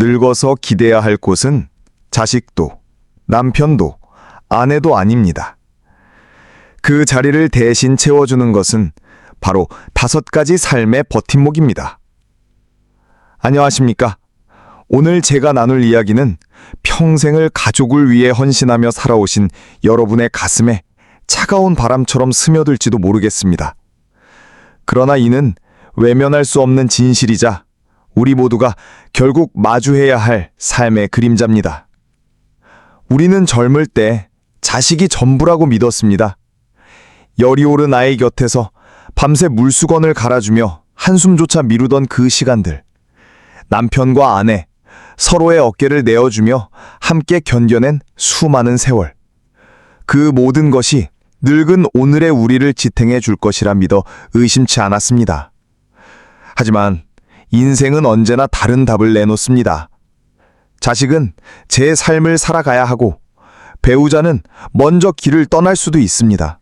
늙어서 기대야 할 곳은 자식도, 남편도, 아내도 아닙니다. 그 자리를 대신 채워주는 것은 바로 5가지 삶의 버팀목입니다. 안녕하십니까? 오늘 제가 나눌 이야기는 평생을 가족을 위해 헌신하며 살아오신 여러분의 가슴에 차가운 바람처럼 스며들지도 모르겠습니다. 그러나 이는 외면할 수 없는 진실이자 우리 모두가 결국 마주해야 할 삶의 그림자입니다. 우리는 젊을 때 자식이 전부라고 믿었습니다. 열이 오른 아이 곁에서 밤새 물수건을 갈아주며 한숨조차 미루던 그 시간들. 남편과 아내, 서로의 어깨를 내어주며 함께 견뎌낸 수많은 세월. 그 모든 것이 늙은 오늘의 우리를 지탱해 줄 것이라 믿어 의심치 않았습니다. 하지만 인생은 언제나 다른 답을 내놓습니다. 자식은 제 삶을 살아가야 하고 배우자는 먼저 길을 떠날 수도 있습니다.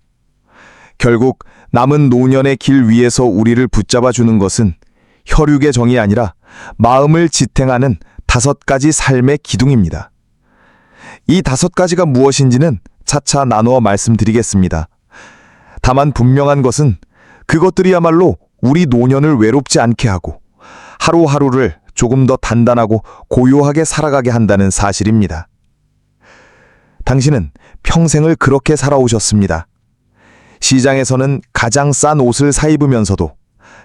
결국 남은 노년의 길 위에서 우리를 붙잡아 주는 것은 혈육의 정이 아니라 마음을 지탱하는 5가지 삶의 기둥입니다. 이 5가지가 무엇인지는 차차 나누어 말씀드리겠습니다. 다만 분명한 것은 그것들이야말로 우리 노년을 외롭지 않게 하고 하루하루를 조금 더 단단하고 고요하게 살아가게 한다는 사실입니다. 당신은 평생을 그렇게 살아오셨습니다. 시장에서는 가장 싼 옷을 사입으면서도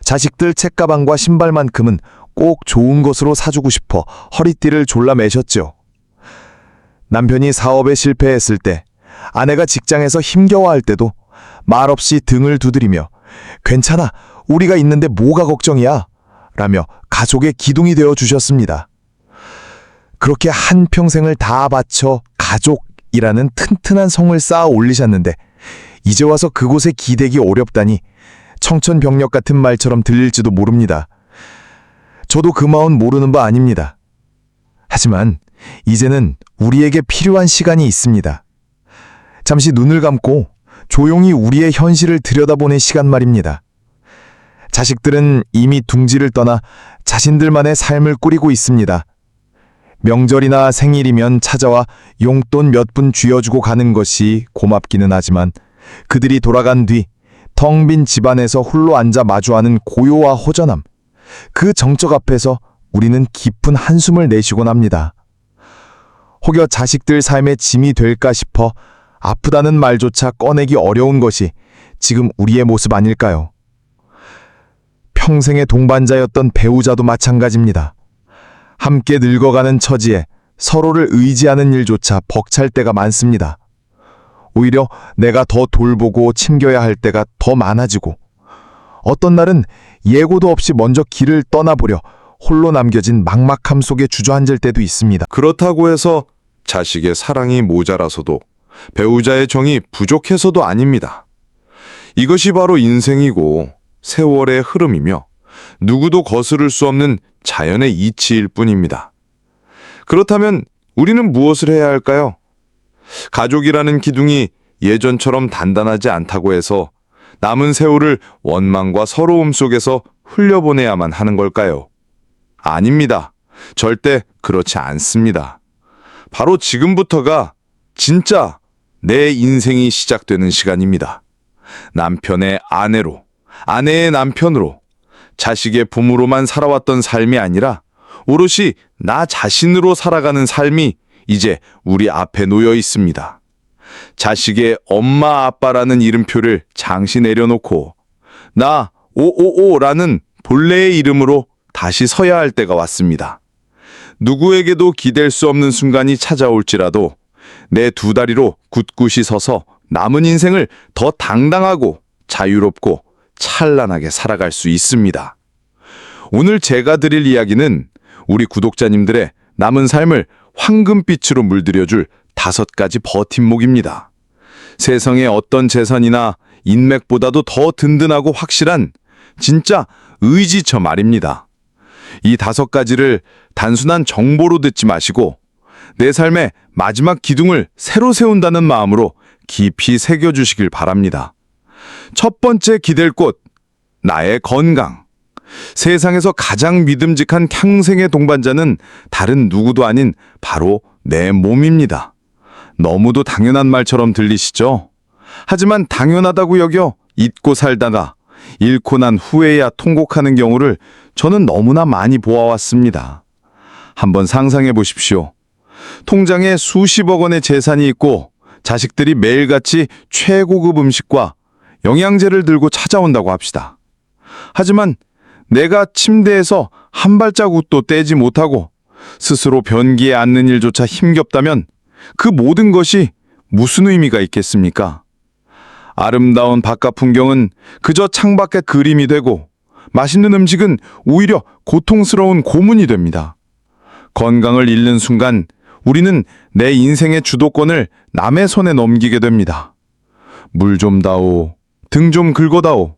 자식들 책가방과 신발만큼은 꼭 좋은 것으로 사주고 싶어 허리띠를 졸라매셨죠. 남편이 사업에 실패했을 때, 아내가 직장에서 힘겨워할 때도 말없이 등을 두드리며 괜찮아, 우리가 있는데 뭐가 걱정이야? 라며 가족의 기둥이 되어 주셨습니다. 그렇게 한평생을 다 바쳐 가족이라는 튼튼한 성을 쌓아 올리셨는데 이제 와서 그곳에 기대기 어렵다니 청천벽력 같은 말처럼 들릴지도 모릅니다. 저도 그 마음 모르는 바 아닙니다. 하지만 이제는 우리에게 필요한 시간이 있습니다. 잠시 눈을 감고 조용히 우리의 현실을 들여다보는 시간 말입니다. 자식들은 이미 둥지를 떠나 자신들만의 삶을 꾸리고 있습니다. 명절이나 생일이면 찾아와 용돈 몇 푼 쥐어주고 가는 것이 고맙기는 하지만 그들이 돌아간 뒤 텅 빈 집안에서 홀로 앉아 마주하는 고요와 허전함, 그 정적 앞에서 우리는 깊은 한숨을 내쉬곤 합니다. 혹여 자식들 삶의 짐이 될까 싶어 아프다는 말조차 꺼내기 어려운 것이 지금 우리의 모습 아닐까요? 평생의 동반자였던 배우자도 마찬가지입니다. 함께 늙어가는 처지에 서로를 의지하는 일조차 벅찰 때가 많습니다. 오히려 내가 더 돌보고 챙겨야 할 때가 더 많아지고 어떤 날은 예고도 없이 먼저 길을 떠나보려 홀로 남겨진 막막함 속에 주저앉을 때도 있습니다. 그렇다고 해서 자식의 사랑이 모자라서도 배우자의 정이 부족해서도 아닙니다. 이것이 바로 인생이고 세월의 흐름이며 누구도 거스를 수 없는 자연의 이치일 뿐입니다. 그렇다면 우리는 무엇을 해야 할까요? 가족이라는 기둥이 예전처럼 단단하지 않다고 해서 남은 세월을 원망과 서러움 속에서 흘려보내야만 하는 걸까요? 아닙니다. 절대 그렇지 않습니다. 바로 지금부터가 진짜 내 인생이 시작되는 시간입니다. 남편의 아내로, 아내의 남편으로, 자식의 부모로만 살아왔던 삶이 아니라 오롯이 나 자신으로 살아가는 삶이 이제 우리 앞에 놓여 있습니다. 자식의 엄마 아빠라는 이름표를 장시 내려놓고 나 오오오라는 본래의 이름으로 다시 서야 할 때가 왔습니다. 누구에게도 기댈 수 없는 순간이 찾아올지라도 내 2다리로 굳굳이 서서 남은 인생을 더 당당하고 자유롭고 찬란하게 살아갈 수 있습니다. 오늘 제가 드릴 이야기는 우리 구독자님들의 남은 삶을 황금빛으로 물들여줄 5가지 버팀목입니다. 세상의 어떤 재산이나 인맥보다도 더 든든하고 확실한 진짜 의지처 말입니다. 이 5가지를 단순한 정보로 듣지 마시고 내 삶의 마지막 기둥을 새로 세운다는 마음으로 깊이 새겨주시길 바랍니다. 첫 번째 기댈 곳, 나의 건강. 세상에서 가장 믿음직한 평생의 동반자는 다른 누구도 아닌 바로 내 몸입니다. 너무도 당연한 말처럼 들리시죠? 하지만 당연하다고 여겨 잊고 살다가 잃고 난 후에야 통곡하는 경우를 저는 너무나 많이 보아왔습니다. 한번 상상해 보십시오. 통장에 수십억 원의 재산이 있고 자식들이 매일같이 최고급 음식과 영양제를 들고 찾아온다고 합시다. 하지만 내가 침대에서 한 발자국도 떼지 못하고 스스로 변기에 앉는 일조차 힘겹다면 그 모든 것이 무슨 의미가 있겠습니까? 아름다운 바깥 풍경은 그저 창밖의 그림이 되고 맛있는 음식은 오히려 고통스러운 고문이 됩니다. 건강을 잃는 순간 우리는 내 인생의 주도권을 남의 손에 넘기게 됩니다. 물 좀 다오, 등 좀 긁어다오,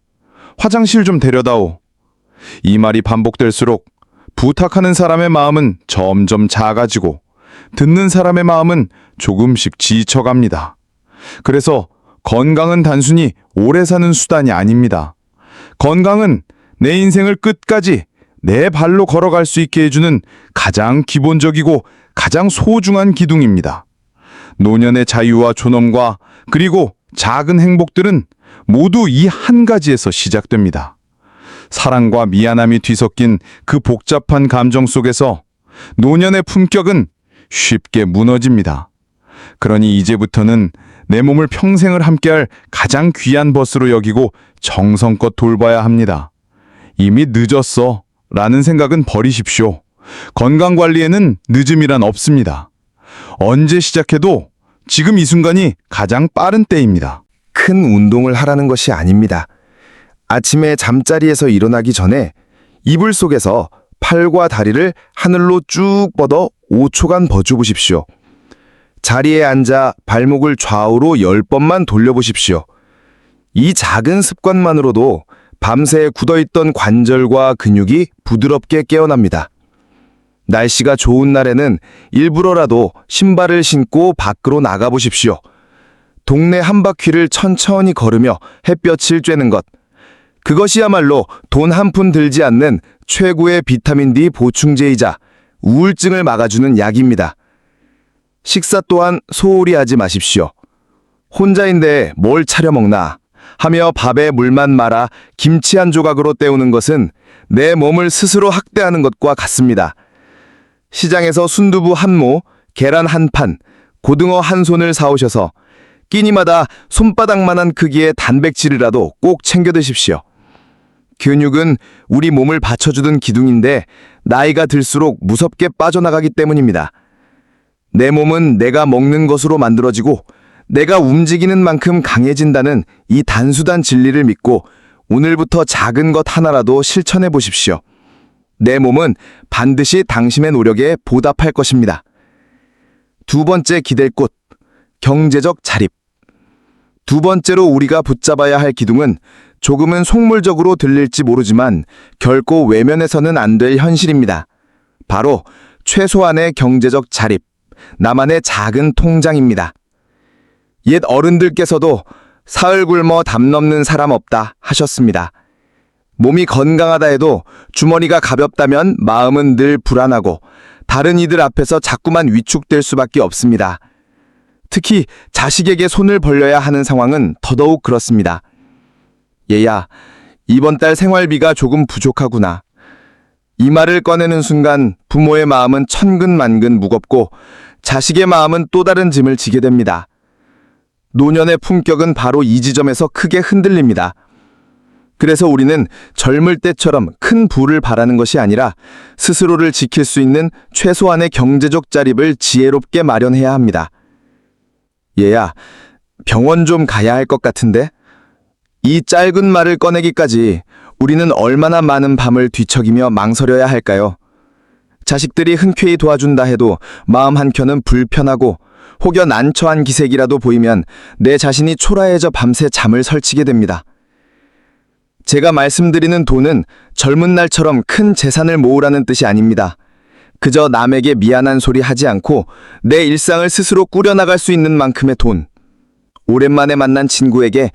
화장실 좀 데려다오. 이 말이 반복될수록 부탁하는 사람의 마음은 점점 작아지고 듣는 사람의 마음은 조금씩 지쳐갑니다. 그래서 건강은 단순히 오래 사는 수단이 아닙니다. 건강은 내 인생을 끝까지 내 발로 걸어갈 수 있게 해주는 가장 기본적이고 가장 소중한 기둥입니다. 노년의 자유와 존엄과 그리고 작은 행복들은 모두 이 한 가지에서 시작됩니다. 사랑과 미안함이 뒤섞인 그 복잡한 감정 속에서 노년의 품격은 쉽게 무너집니다. 그러니 이제부터는 내 몸을 평생을 함께할 가장 귀한 벗으로 여기고 정성껏 돌봐야 합니다. 이미 늦었어 라는 생각은 버리십시오. 건강관리에는 늦음이란 없습니다. 언제 시작해도 지금 이 순간이 가장 빠른 때입니다. 큰 운동을 하라는 것이 아닙니다. 아침에 잠자리에서 일어나기 전에 이불 속에서 팔과 다리를 하늘로 쭉 뻗어 5초간 버텨보십시오. 자리에 앉아 발목을 좌우로 10번만 돌려보십시오. 이 작은 습관만으로도 밤새 굳어있던 관절과 근육이 부드럽게 깨어납니다. 날씨가 좋은 날에는 일부러라도 신발을 신고 밖으로 나가보십시오. 동네 한 바퀴를 천천히 걸으며 햇볕을 쬐는 것. 그것이야말로 돈 한 푼 들지 않는 최고의 비타민 D 보충제이자 우울증을 막아주는 약입니다. 식사 또한 소홀히 하지 마십시오. 혼자인데 뭘 차려 먹나 하며 밥에 물만 말아 김치 한 조각으로 때우는 것은 내 몸을 스스로 학대하는 것과 같습니다. 시장에서 순두부 한 모, 계란 한 판, 고등어 한 손을 사오셔서 끼니마다 손바닥만한 크기의 단백질이라도 꼭 챙겨 드십시오. 근육은 우리 몸을 받쳐주는 기둥인데 나이가 들수록 무섭게 빠져나가기 때문입니다. 내 몸은 내가 먹는 것으로 만들어지고 내가 움직이는 만큼 강해진다는 이 단수단 진리를 믿고 오늘부터 작은 것 하나라도 실천해 보십시오. 내 몸은 반드시 당신의 노력에 보답할 것입니다. 두 번째 기댈 곳, 경제적 자립. 두 번째로 우리가 붙잡아야 할 기둥은 조금은 속물적으로 들릴지 모르지만 결코 외면해서는 안 될 현실입니다. 바로 최소한의 경제적 자립, 나만의 작은 통장입니다. 옛 어른들께서도 사흘 굶어 담 넘는 사람 없다 하셨습니다. 몸이 건강하다 해도 주머니가 가볍다면 마음은 늘 불안하고 다른 이들 앞에서 자꾸만 위축될 수밖에 없습니다. 특히 자식에게 손을 벌려야 하는 상황은 더더욱 그렇습니다. 얘야, 이번 달 생활비가 조금 부족하구나. 이 말을 꺼내는 순간 부모의 마음은 천근만근 무겁고 자식의 마음은 또 다른 짐을 지게 됩니다. 노년의 품격은 바로 이 지점에서 크게 흔들립니다. 그래서 우리는 젊을 때처럼 큰 부를 바라는 것이 아니라 스스로를 지킬 수 있는 최소한의 경제적 자립을 지혜롭게 마련해야 합니다. 얘야, 병원 좀 가야 할 것 같은데? 이 짧은 말을 꺼내기까지 우리는 얼마나 많은 밤을 뒤척이며 망설여야 할까요? 자식들이 흔쾌히 도와준다 해도 마음 한켠은 불편하고 혹여 난처한 기색이라도 보이면 내 자신이 초라해져 밤새 잠을 설치게 됩니다. 제가 말씀드리는 돈은 젊은 날처럼 큰 재산을 모으라는 뜻이 아닙니다. 그저 남에게 미안한 소리 하지 않고 내 일상을 스스로 꾸려나갈 수 있는 만큼의 돈. 오랜만에 만난 친구에게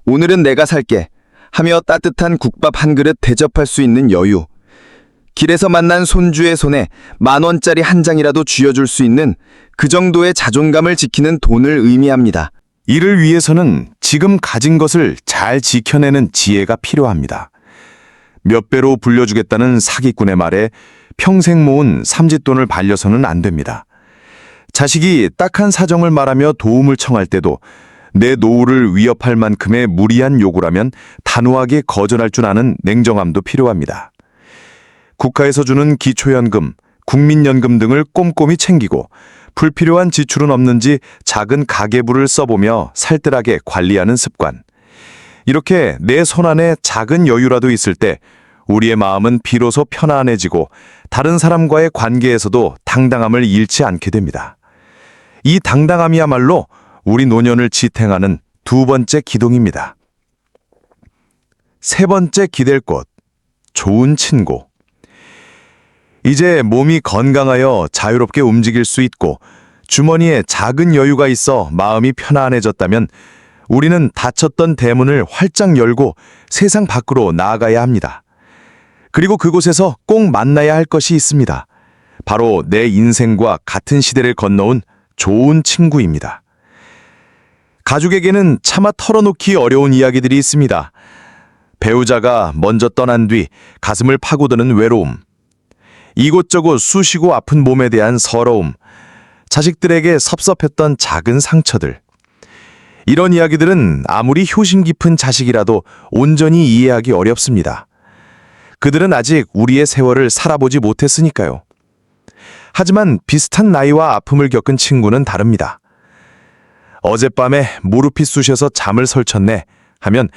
오늘은 내가 살게 하며 따뜻한 국밥 한 그릇 대접할 수 있는 여유. 길에서 만난 손주의 손에 10,000원짜리 한 장이라도 쥐어줄 수 있는 그 정도의 자존감을 지키는 돈을 의미합니다. 이를 위해서는 지금 가진 것을 잘 지켜내는 지혜가 필요합니다. 몇 배로 불려주겠다는 사기꾼의 말에 평생 모은 삼짓돈을 발려서는 안 됩니다. 자식이 딱한 사정을 말하며 도움을 청할 때도 내 노후를 위협할 만큼의 무리한 요구라면 단호하게 거절할 줄 아는 냉정함도 필요합니다. 국가에서 주는 기초연금, 국민연금 등을 꼼꼼히 챙기고 불필요한 지출은 없는지 작은 가계부를 써보며 살뜰하게 관리하는 습관. 이렇게 내 손안에 작은 여유라도 있을 때 우리의 마음은 비로소 편안해지고 다른 사람과의 관계에서도 당당함을 잃지 않게 됩니다. 이 당당함이야말로 우리 노년을 지탱하는 두 번째 기둥입니다. 세 번째 기댈 곳, 좋은 친구. 이제 몸이 건강하여 자유롭게 움직일 수 있고 주머니에 작은 여유가 있어 마음이 편안해졌다면 우리는 닫혔던 대문을 활짝 열고 세상 밖으로 나아가야 합니다. 그리고 그곳에서 꼭 만나야 할 것이 있습니다. 바로 내 인생과 같은 시대를 건너온 좋은 친구입니다. 가족에게는 차마 털어놓기 어려운 이야기들이 있습니다. 배우자가 먼저 떠난 뒤 가슴을 파고드는 외로움, 이곳저곳 쑤시고 아픈 몸에 대한 서러움, 자식들에게 섭섭했던 작은 상처들. 이런 이야기들은 아무리 효심 깊은 자식이라도 온전히 이해하기 어렵습니다. 그들은 아직 우리의 세월을 살아보지 못했으니까요. 하지만 비슷한 나이와 아픔을 겪은 친구는 다릅니다. 어젯밤에 무릎이 쑤셔서 잠을 설쳤네 하면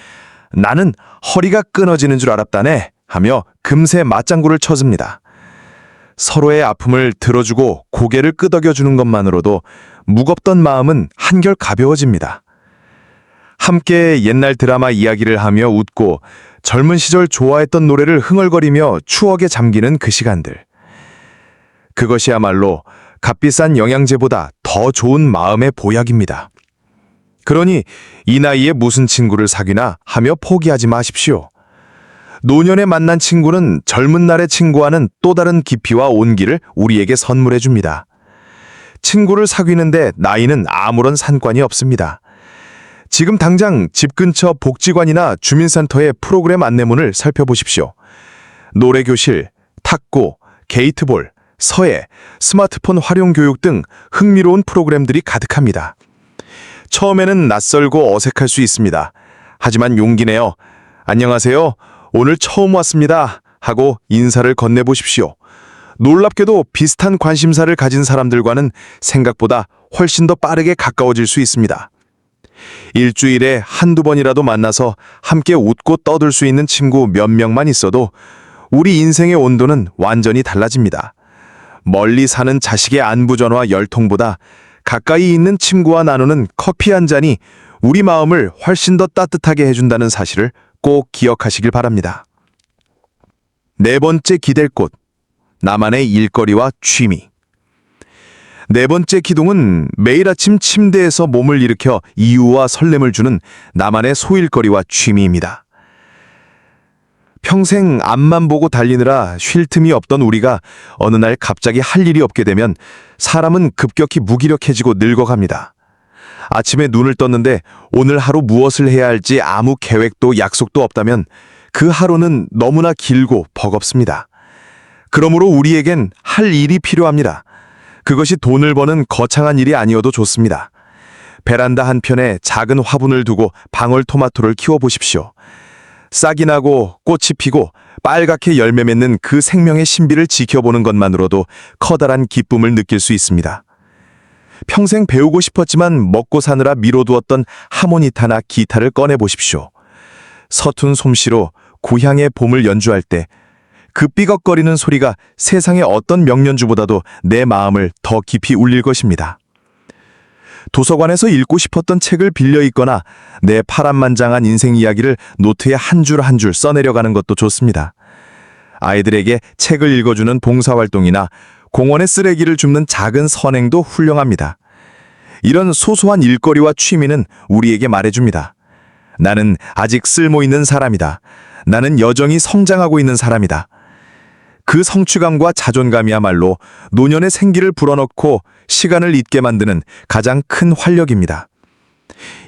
나는 허리가 끊어지는 줄 알았다네 하며 금세 맞장구를 쳐줍니다. 서로의 아픔을 들어주고 고개를 끄덕여주는 것만으로도 무겁던 마음은 한결 가벼워집니다. 함께 옛날 드라마 이야기를 하며 웃고 젊은 시절 좋아했던 노래를 흥얼거리며 추억에 잠기는 그 시간들. 그것이야말로 값비싼 영양제보다 더 좋은 마음의 보약입니다. 그러니 이 나이에 무슨 친구를 사귀나 하며 포기하지 마십시오. 노년에 만난 친구는 젊은 날의 친구와는 또 다른 깊이와 온기를 우리에게 선물해 줍니다. 친구를 사귀는데 나이는 아무런 상관이 없습니다. 지금 당장 집 근처 복지관이나 주민센터의 프로그램 안내문을 살펴보십시오. 노래교실, 탁구, 게이트볼, 서예, 스마트폰 활용 교육 등 흥미로운 프로그램들이 가득합니다. 처음에는 낯설고 어색할 수 있습니다. 하지만 용기 내어 안녕하세요. 오늘 처음 왔습니다. 하고 인사를 건네보십시오. 놀랍게도 비슷한 관심사를 가진 사람들과는 생각보다 훨씬 더 빠르게 가까워질 수 있습니다. 일주일에 한두 번이라도 만나서 함께 웃고 떠들 수 있는 친구 몇 명만 있어도 우리 인생의 온도는 완전히 달라집니다. 멀리 사는 자식의 안부전화 10통보다 가까이 있는 친구와 나누는 커피 한 잔이 우리 마음을 훨씬 더 따뜻하게 해준다는 사실을 꼭 기억하시길 바랍니다. 네 번째 기댈 곳, 나만의 일거리와 취미. 네 번째 기둥은 매일 아침 침대에서 몸을 일으켜 이유와 설렘을 주는 나만의 소일거리와 취미입니다. 평생 앞만 보고 달리느라 쉴 틈이 없던 우리가 어느 날 갑자기 할 일이 없게 되면 사람은 급격히 무기력해지고 늙어갑니다. 아침에 눈을 떴는데 오늘 하루 무엇을 해야 할지 아무 계획도 약속도 없다면 그 하루는 너무나 길고 버겁습니다. 그러므로 우리에겐 할 일이 필요합니다. 그것이 돈을 버는 거창한 일이 아니어도 좋습니다. 베란다 한편에 작은 화분을 두고 방울토마토를 키워보십시오. 싹이 나고 꽃이 피고 빨갛게 열매 맺는 그 생명의 신비를 지켜보는 것만으로도 커다란 기쁨을 느낄 수 있습니다. 평생 배우고 싶었지만 먹고 사느라 미뤄두었던 하모니타나 기타를 꺼내보십시오. 서툰 솜씨로 고향의 봄을 연주할 때 그 삐걱거리는 소리가 세상의 어떤 명연주보다도 내 마음을 더 깊이 울릴 것입니다. 도서관에서 읽고 싶었던 책을 빌려 읽거나 내 파란만장한 인생 이야기를 노트에 한 줄 한 줄 써내려가는 것도 좋습니다. 아이들에게 책을 읽어주는 봉사활동이나 공원의 쓰레기를 줍는 작은 선행도 훌륭합니다. 이런 소소한 일거리와 취미는 우리에게 말해줍니다. 나는 아직 쓸모 있는 사람이다. 나는 여전히 성장하고 있는 사람이다. 그 성취감과 자존감이야말로 노년의 생기를 불어넣고 시간을 잊게 만드는 가장 큰 활력입니다.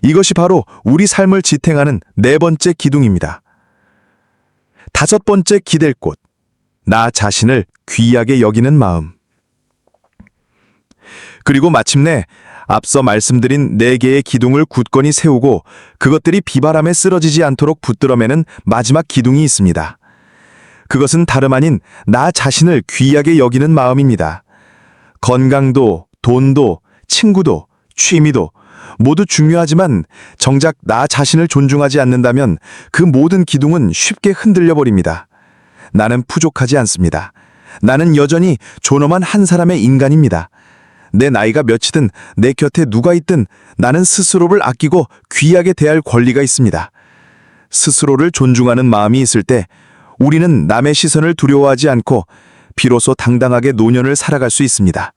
이것이 바로 우리 삶을 지탱하는 네 번째 기둥입니다. 다섯 번째 기댈 곳, 나 자신을 귀하게 여기는 마음. 그리고 마침내 앞서 말씀드린 네 개의 기둥을 굳건히 세우고 그것들이 비바람에 쓰러지지 않도록 붙들어매는 마지막 기둥이 있습니다. 그것은 다름 아닌 나 자신을 귀하게 여기는 마음입니다. 건강도, 돈도, 친구도, 취미도 모두 중요하지만 정작 나 자신을 존중하지 않는다면 그 모든 기둥은 쉽게 흔들려 버립니다. 나는 부족하지 않습니다. 나는 여전히 존엄한 한 사람의 인간입니다. 내 나이가 몇이든 내 곁에 누가 있든 나는 스스로를 아끼고 귀하게 대할 권리가 있습니다. 스스로를 존중하는 마음이 있을 때 우리는 남의 시선을 두려워하지 않고 비로소 당당하게 노년을 살아갈 수 있습니다.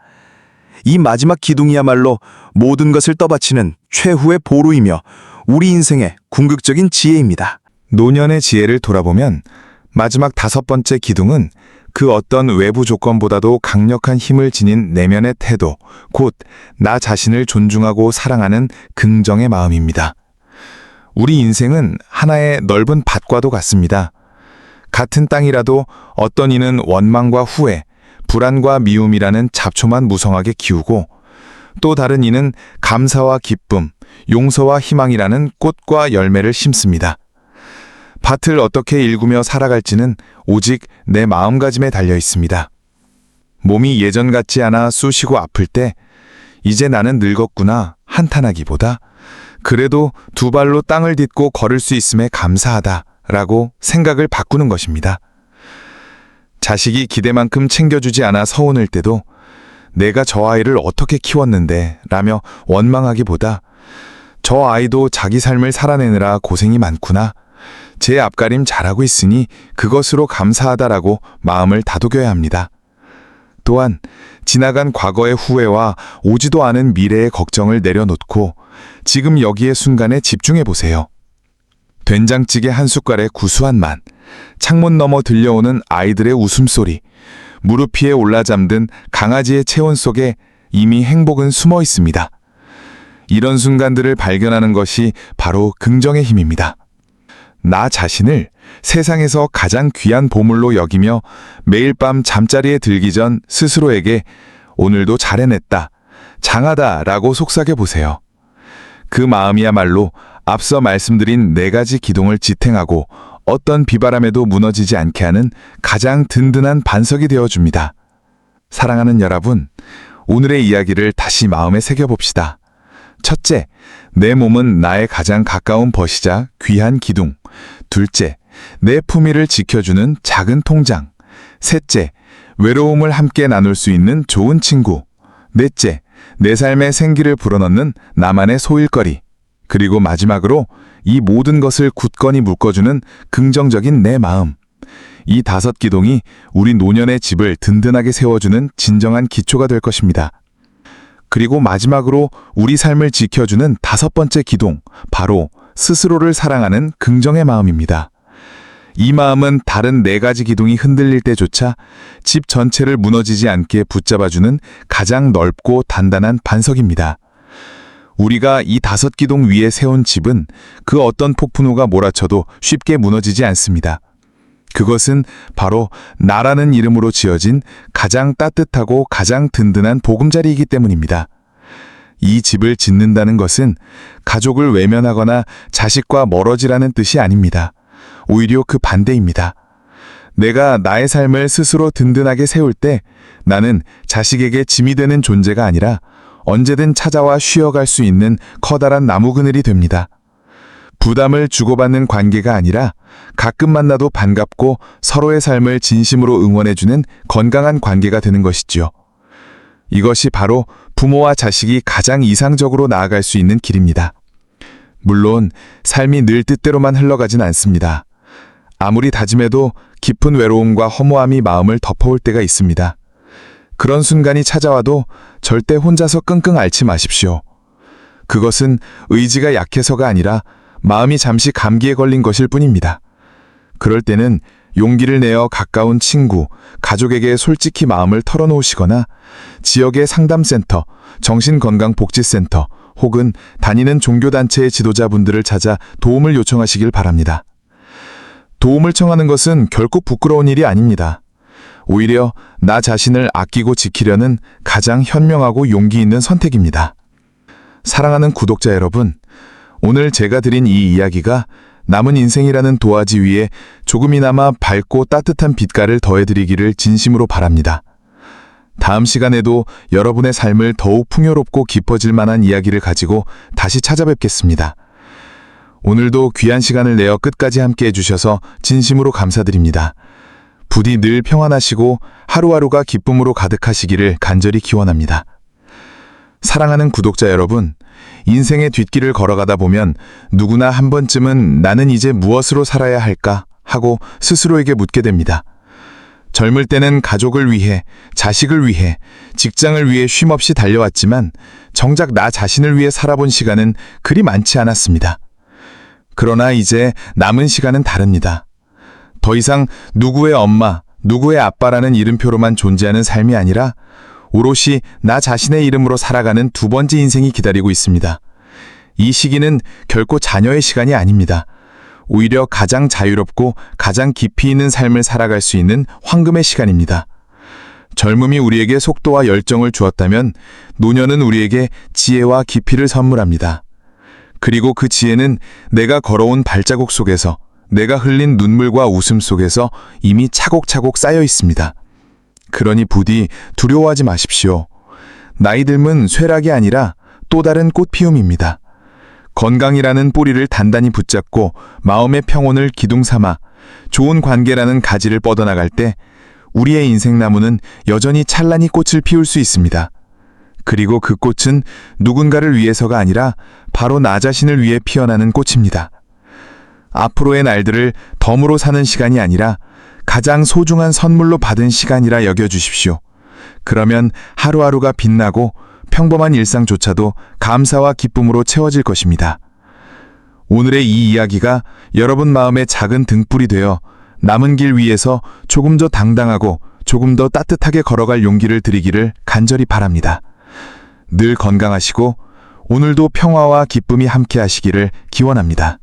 이 마지막 기둥이야말로 모든 것을 떠받치는 최후의 보루이며 우리 인생의 궁극적인 지혜입니다. 노년의 지혜를 돌아보면 마지막 다섯 번째 기둥은 그 어떤 외부 조건보다도 강력한 힘을 지닌 내면의 태도, 곧 나 자신을 존중하고 사랑하는 긍정의 마음입니다. 우리 인생은 하나의 넓은 밭과도 같습니다. 같은 땅이라도 어떤 이는 원망과 후회, 불안과 미움이라는 잡초만 무성하게 키우고 또 다른 이는 감사와 기쁨, 용서와 희망이라는 꽃과 열매를 심습니다. 밭을 어떻게 일구며 살아갈지는 오직 내 마음가짐에 달려 있습니다. 몸이 예전 같지 않아 쑤시고 아플 때 이제 나는 늙었구나 한탄하기보다 그래도 두 발로 땅을 딛고 걸을 수 있음에 감사하다라고 생각을 바꾸는 것입니다. 자식이 기대만큼 챙겨주지 않아 서운할 때도 내가 저 아이를 어떻게 키웠는데 라며 원망하기보다 저 아이도 자기 삶을 살아내느라 고생이 많구나. 제 앞가림 잘하고 있으니 그것으로 감사하다라고 마음을 다독여야 합니다. 또한 지나간 과거의 후회와 오지도 않은 미래의 걱정을 내려놓고 지금 여기의 순간에 집중해 보세요. 된장찌개 한 숟갈의 구수한 맛, 창문 너머 들려오는 아이들의 웃음소리, 무릎 위에 올라 잠든 강아지의 체온 속에 이미 행복은 숨어 있습니다. 이런 순간들을 발견하는 것이 바로 긍정의 힘입니다. 나 자신을 세상에서 가장 귀한 보물로 여기며 매일 밤 잠자리에 들기 전 스스로에게 오늘도 잘해냈다, 장하다 라고 속삭여 보세요. 그 마음이야말로 앞서 말씀드린 네 가지 기둥을 지탱하고 어떤 비바람에도 무너지지 않게 하는 가장 든든한 반석이 되어줍니다. 사랑하는 여러분, 오늘의 이야기를 다시 마음에 새겨봅시다. 첫째, 내 몸은 나의 가장 가까운 벗이자 귀한 기둥. 둘째, 내 품위를 지켜주는 작은 통장. 셋째, 외로움을 함께 나눌 수 있는 좋은 친구. 넷째, 내 삶에 생기를 불어넣는 나만의 소일거리. 그리고 마지막으로 이 모든 것을 굳건히 묶어주는 긍정적인 내 마음. 이 다섯 기둥이 우리 노년의 집을 든든하게 세워주는 진정한 기초가 될 것입니다. 그리고 마지막으로 우리 삶을 지켜주는 다섯 번째 기둥, 바로 스스로를 사랑하는 긍정의 마음입니다. 이 마음은 다른 네 가지 기둥이 흔들릴 때조차 집 전체를 무너지지 않게 붙잡아주는 가장 넓고 단단한 반석입니다. 우리가 이 다섯 기둥 위에 세운 집은 그 어떤 폭풍우가 몰아쳐도 쉽게 무너지지 않습니다. 그것은 바로 나라는 이름으로 지어진 가장 따뜻하고 가장 든든한 보금자리이기 때문입니다. 이 집을 짓는다는 것은 가족을 외면하거나 자식과 멀어지라는 뜻이 아닙니다. 오히려 그 반대입니다. 내가 나의 삶을 스스로 든든하게 세울 때 나는 자식에게 짐이 되는 존재가 아니라 언제든 찾아와 쉬어갈 수 있는 커다란 나무 그늘이 됩니다. 부담을 주고받는 관계가 아니라 가끔 만나도 반갑고 서로의 삶을 진심으로 응원해주는 건강한 관계가 되는 것이지요. 이것이 바로 부모와 자식이 가장 이상적으로 나아갈 수 있는 길입니다. 물론 삶이 늘 뜻대로만 흘러가진 않습니다. 아무리 다짐해도 깊은 외로움과 허무함이 마음을 덮어올 때가 있습니다. 그런 순간이 찾아와도 절대 혼자서 끙끙 앓지 마십시오. 그것은 의지가 약해서가 아니라 마음이 잠시 감기에 걸린 것일 뿐입니다. 그럴 때는 용기를 내어 가까운 친구, 가족에게 솔직히 마음을 털어놓으시거나 지역의 상담센터, 정신건강복지센터 혹은 다니는 종교단체의 지도자분들을 찾아 도움을 요청하시길 바랍니다. 도움을 청하는 것은 결코 부끄러운 일이 아닙니다. 오히려 나 자신을 아끼고 지키려는 가장 현명하고 용기 있는 선택입니다. 사랑하는 구독자 여러분, 오늘 제가 드린 이 이야기가 남은 인생이라는 도화지 위에 조금이나마 밝고 따뜻한 빛깔을 더해드리기를 진심으로 바랍니다. 다음 시간에도 여러분의 삶을 더욱 풍요롭고 깊어질 만한 이야기를 가지고 다시 찾아뵙겠습니다. 오늘도 귀한 시간을 내어 끝까지 함께 해주셔서 진심으로 감사드립니다. 부디 늘 평안하시고 하루하루가 기쁨으로 가득하시기를 간절히 기원합니다. 사랑하는 구독자 여러분, 인생의 뒷길을 걸어가다 보면 누구나 한 번쯤은 나는 이제 무엇으로 살아야 할까 하고 스스로에게 묻게 됩니다. 젊을 때는 가족을 위해, 자식을 위해, 직장을 위해 쉼없이 달려왔지만 정작 나 자신을 위해 살아본 시간은 그리 많지 않았습니다. 그러나 이제 남은 시간은 다릅니다. 더 이상 누구의 엄마, 누구의 아빠라는 이름표로만 존재하는 삶이 아니라 오롯이 나 자신의 이름으로 살아가는 두 번째 인생이 기다리고 있습니다. 이 시기는 결코 자녀의 시간이 아닙니다. 오히려 가장 자유롭고 가장 깊이 있는 삶을 살아갈 수 있는 황금의 시간입니다. 젊음이 우리에게 속도와 열정을 주었다면 노년은 우리에게 지혜와 깊이를 선물합니다. 그리고 그 지혜는 내가 걸어온 발자국 속에서, 내가 흘린 눈물과 웃음 속에서 이미 차곡차곡 쌓여 있습니다. 그러니 부디 두려워하지 마십시오. 나이 들면 쇠락이 아니라 또 다른 꽃피움입니다. 건강이라는 뿌리를 단단히 붙잡고 마음의 평온을 기둥 삼아 좋은 관계라는 가지를 뻗어나갈 때 우리의 인생나무는 여전히 찬란히 꽃을 피울 수 있습니다. 그리고 그 꽃은 누군가를 위해서가 아니라 바로 나 자신을 위해 피어나는 꽃입니다. 앞으로의 날들을 덤으로 사는 시간이 아니라 가장 소중한 선물로 받은 시간이라 여겨주십시오. 그러면 하루하루가 빛나고 평범한 일상조차도 감사와 기쁨으로 채워질 것입니다. 오늘의 이 이야기가 여러분 마음의 작은 등불이 되어 남은 길 위에서 조금 더 당당하고 조금 더 따뜻하게 걸어갈 용기를 드리기를 간절히 바랍니다. 늘 건강하시고 오늘도 평화와 기쁨이 함께 하시기를 기원합니다.